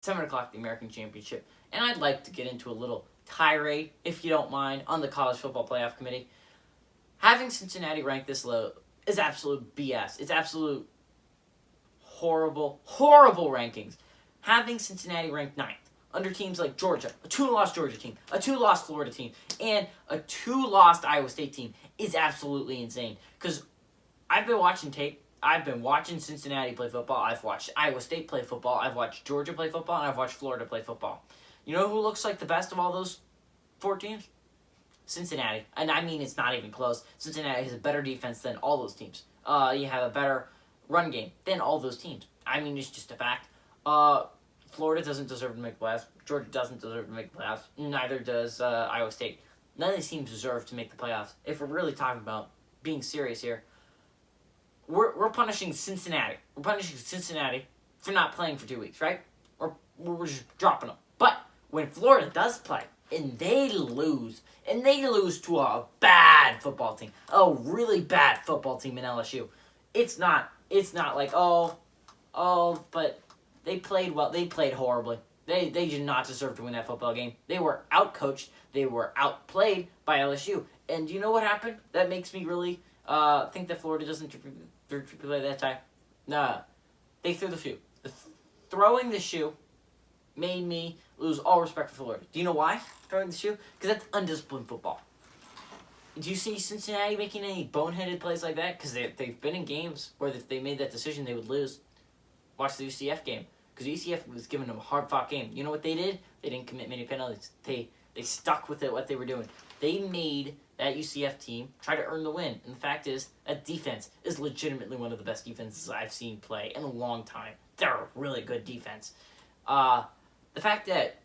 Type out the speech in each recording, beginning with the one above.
7 o'clock, the American Championship. And I'd like to get into a little tirade, if you don't mind, on the College Football Playoff Committee. Having Cincinnati ranked this low is absolute BS. It's absolute horrible, horrible rankings. Having Cincinnati ranked 9th under teams like Georgia, a 2-loss Georgia team, a 2-loss Florida team, and a 2-loss Iowa State team is absolutely insane. Because I've been watching tape. I've been watching Cincinnati play football. I've watched Iowa State play football. I've watched Georgia play football, and I've watched Florida play football. You know who looks like the best of all those 4 teams? Cincinnati. And I mean, it's not even close. Cincinnati has a better defense than all those teams. You have a better run game than all those teams. I mean, it's just a fact. Florida doesn't deserve to make the playoffs. Georgia doesn't deserve to make the playoffs. Neither does Iowa State. None of these teams deserve to make the playoffs. If we're really talking about being serious here, we're punishing Cincinnati. We're punishing Cincinnati for not playing for 2 weeks, right? Or we're just dropping them. But when Florida does play, and they lose to a bad football team, a really bad football team in LSU, it's not like, but they played well. They played horribly. They did not deserve to win that football game. They were outcoached. They were outplayed by LSU. And do you know what happened? That makes me really think that Florida doesn't play that time. Nah, they threw the shoe. Throwing the shoe made me lose all respect for Florida. Do you know why? Throwing the shoe? Because that's undisciplined football. Do you see Cincinnati making any boneheaded plays like that? Because they've been in games where if they made that decision, they would lose. Watch the UCF game. Because UCF was giving them a hard-fought game. You know what they did? They didn't commit many penalties. They stuck with what they were doing. They made that UCF team try to earn the win. And the fact is, that defense is legitimately one of the best defenses I've seen play in a long time. They're a really good defense. The fact that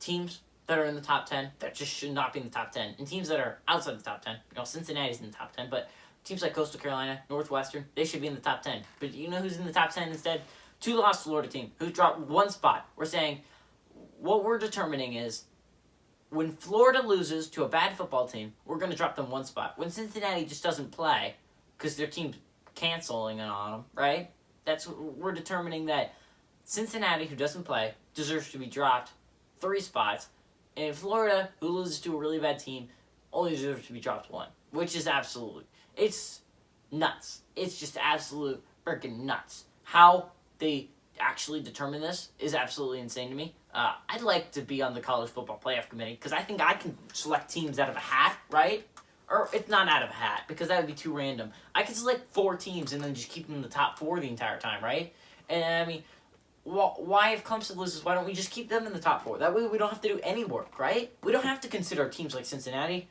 teams that are in the top 10, that just should not be in the top 10, and teams that are outside the top 10, Cincinnati's in the top 10, but teams like Coastal Carolina, Northwestern, they should be in the top 10. But you know who's in the top 10 instead? 2-loss Florida team, who dropped 1 spot. We're saying, what we're determining is, when Florida loses to a bad football team, we're going to drop them 1 spot. When Cincinnati just doesn't play, because their team's canceling on them, right? We're determining that Cincinnati, who doesn't play, deserves to be dropped 3 spots. And Florida, who loses to a really bad team, only deserves to be dropped 1. Which is it's nuts. It's just absolute freaking nuts. How they actually determine this is absolutely insane to me. I'd like to be on the College Football Playoff Committee because I think I can select teams out of a hat, right? Or it's not out of a hat because that would be too random. I can select 4 teams and then just keep them in the top 4 the entire time, right? And I mean, why if Clemson loses, why don't we just keep them in the top 4? That way we don't have to do any work, right? We don't have to consider teams like Cincinnati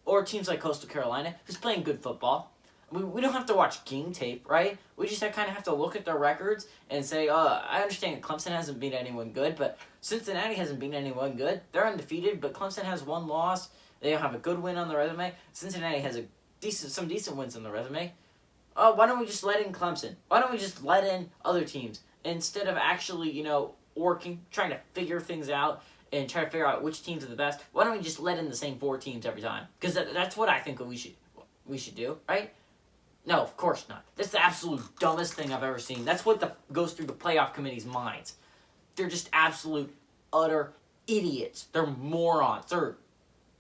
or teams like Coastal Carolina who's playing good football. We don't have to watch game tape, right? We just kind of have to look at their records and say, I understand Clemson hasn't beat anyone good, but Cincinnati hasn't beaten anyone good. They're undefeated, but Clemson has 1 loss. They have a good win on the resume. Cincinnati has some decent wins on the resume. Why don't we just let in Clemson? Why don't we just let in other teams instead of actually, working, trying to figure things out and try to figure out which teams are the best? Why don't we just let in the same 4 teams every time? Because that's what I think we should do, right? No, of course not. That's the absolute dumbest thing I've ever seen. That's what goes through the playoff committee's minds. They're just absolute, utter idiots. They're morons. They're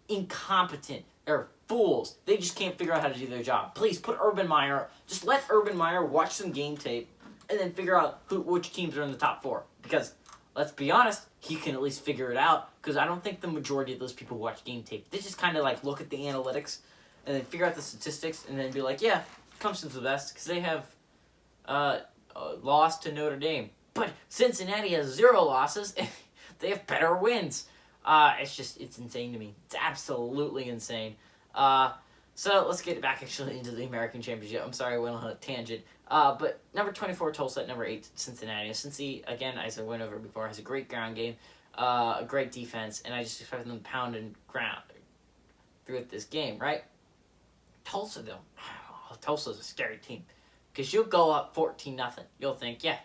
incompetent. They're fools. They just can't figure out how to do their job. Please, just let Urban Meyer watch some game tape and then figure out which teams are in the top 4. Because, let's be honest, he can at least figure it out. Because I don't think the majority of those people watch game tape. They just kind of look at the analytics and then figure out the statistics and then be like, yeah, Clemson's the best because they have lost to Notre Dame. But Cincinnati has 0 losses and they have better wins. It's insane to me. It's absolutely insane. So let's get back actually into the American Championship. I'm sorry I went on a tangent. But number 24, Tulsa at number 8, Cincinnati. Cincy, again, as I went over before, has a great ground game, a great defense, and I just expect them to pound and ground throughout this game, right? Tulsa, though. Tulsa's a scary team. Because you'll go up 14-0. You'll think, yeah,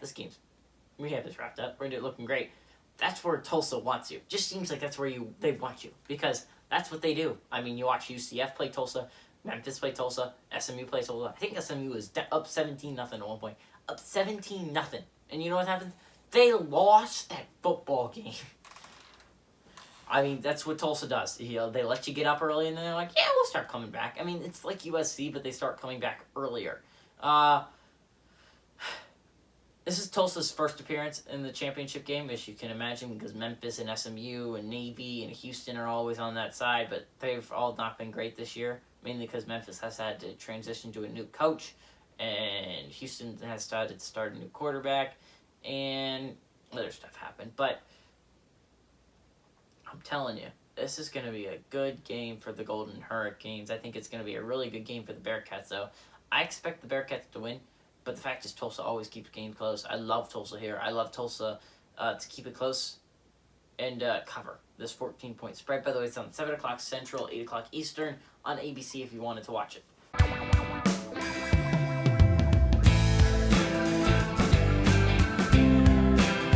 we have this wrapped up. We're looking great. That's where Tulsa wants you. Just seems like that's where they want you. Because that's what they do. I mean, you watch UCF play Tulsa, Memphis play Tulsa, SMU play Tulsa. I think SMU was up 17-0 at one point. Up 17-0. And you know what happens? They lost that football game. I mean, that's what Tulsa does. You know, they let you get up early, and then they're like, yeah, we'll start coming back. I mean, it's like USC, but they start coming back earlier. This is Tulsa's first appearance in the championship game, as you can imagine, because Memphis and SMU and Navy and Houston are always on that side, but they've all not been great this year, mainly because Memphis has had to transition to a new coach, and Houston has started to start a new quarterback, and other stuff happened. But I'm telling you, this is going to be a good game for the Golden Hurricanes. I think it's going to be a really good game for the Bearcats, though. I expect the Bearcats to win, but the fact is Tulsa always keeps games close. I love Tulsa here. I love Tulsa to keep it close and cover this 14-point spread. By the way, it's on 7 o'clock Central, 8 o'clock Eastern on ABC if you wanted to watch it.